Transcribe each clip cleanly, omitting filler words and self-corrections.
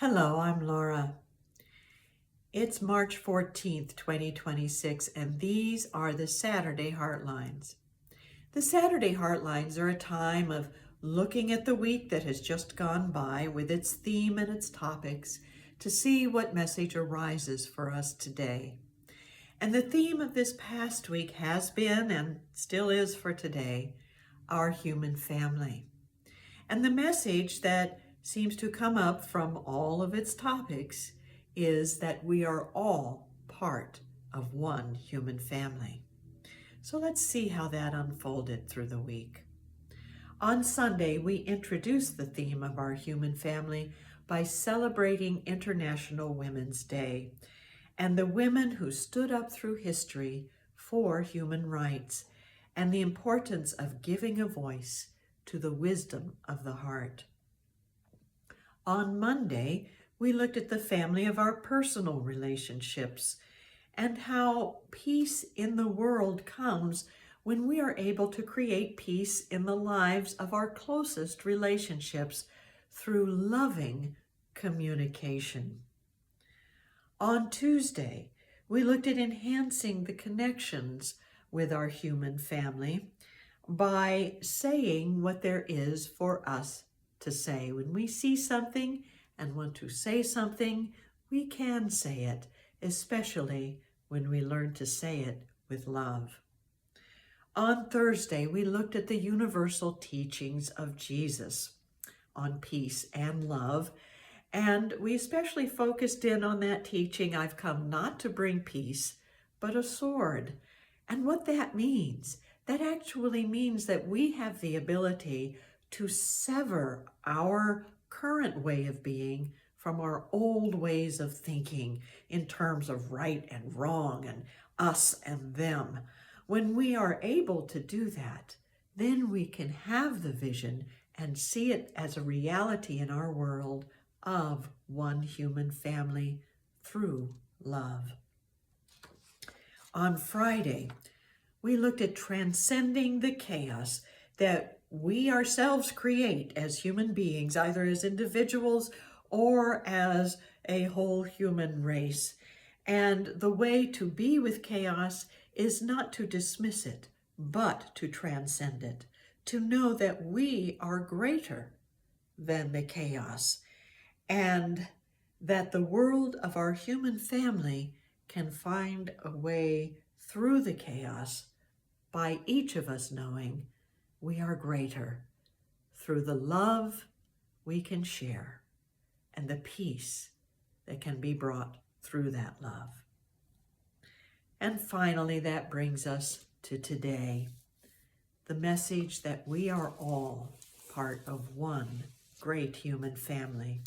Hello, I'm Laura. It's March 14th, 2026, and these are the Saturday Heartlines. The Saturday Heartlines are a time of looking at the week that has just gone by with its theme and its topics to see what message arises for us today. And the theme of this past week has been, and still is for today, our human family. And the message that seems to come up from all of its topics is that we are all part of one human family. So let's see how that unfolded through the week. On Sunday, we introduced the theme of our human family by celebrating International Women's Day and the women who stood up through history for human rights and the importance of giving a voice to the wisdom of the heart. On Monday, we looked at the family of our personal relationships and how peace in the world comes when we are able to create peace in the lives of our closest relationships through loving communication. On Tuesday, we looked at enhancing the connections with our human family by saying what there is for us to say. When we see something and want to say something, we can say it, especially when we learn to say it with love. On Thursday, we looked at the universal teachings of Jesus on peace and love, and we especially focused in on that teaching, I've come not to bring peace, but a sword. And what that means, that actually means that we have the ability to sever our current way of being from our old ways of thinking in terms of right and wrong and us and them. When we are able to do that, then we can have the vision and see it as a reality in our world of one human family through love. On Friday, we looked at transcending the chaos that we ourselves create as human beings, either as individuals or as a whole human race. And the way to be with chaos is not to dismiss it, but to transcend it, to know that we are greater than the chaos, and that the world of our human family can find a way through the chaos by each of us knowing we are greater through the love we can share and the peace that can be brought through that love. And finally, that brings us to today, the message that we are all part of one great human family.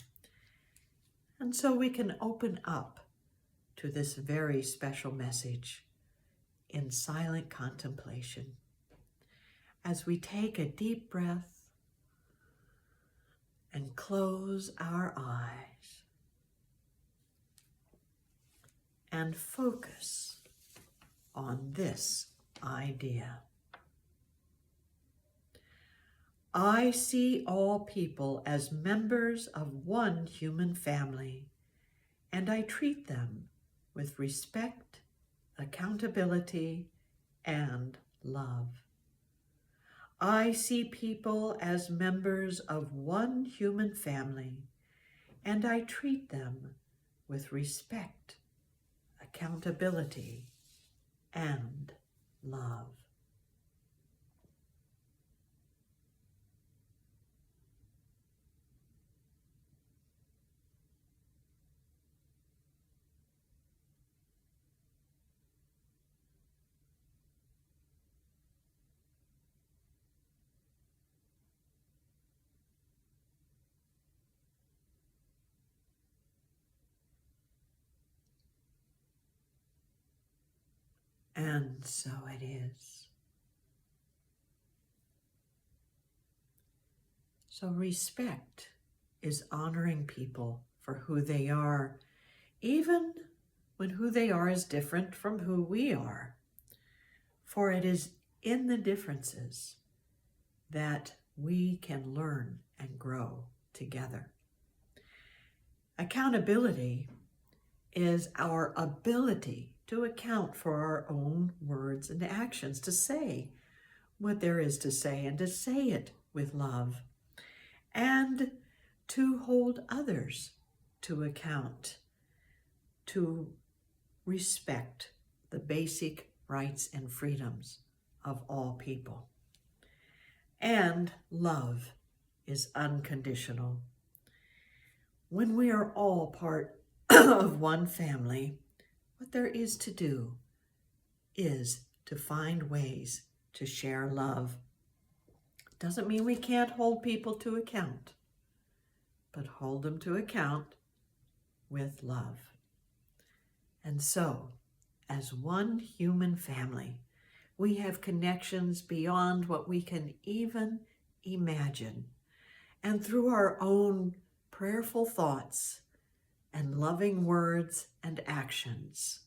And so we can open up to this very special message in silent contemplation as we take a deep breath and close our eyes and focus on this idea. I see all people as members of one human family, and I treat them with respect, accountability, and love. I see people as members of one human family, and I treat them with respect, accountability, and love. And so it is. So respect is honoring people for who they are, even when who they are is different from who we are. For it is in the differences that we can learn and grow together. Accountability is our ability to account for our own words and actions, to say what there is to say and to say it with love, and to hold others to account, to respect the basic rights and freedoms of all people. And love is unconditional. When we are all part of one family, what there is to do is to find ways to share love. Doesn't mean we can't hold people to account, but hold them to account with love. And so, as one human family, we have connections beyond what we can even imagine. And through our own prayerful thoughts and loving words and actions,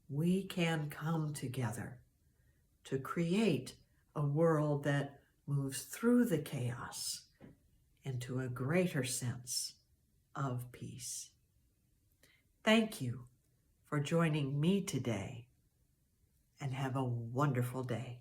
we can come together to create a world that moves through the chaos into a greater sense of peace. Thank you for joining me today, and have a wonderful day.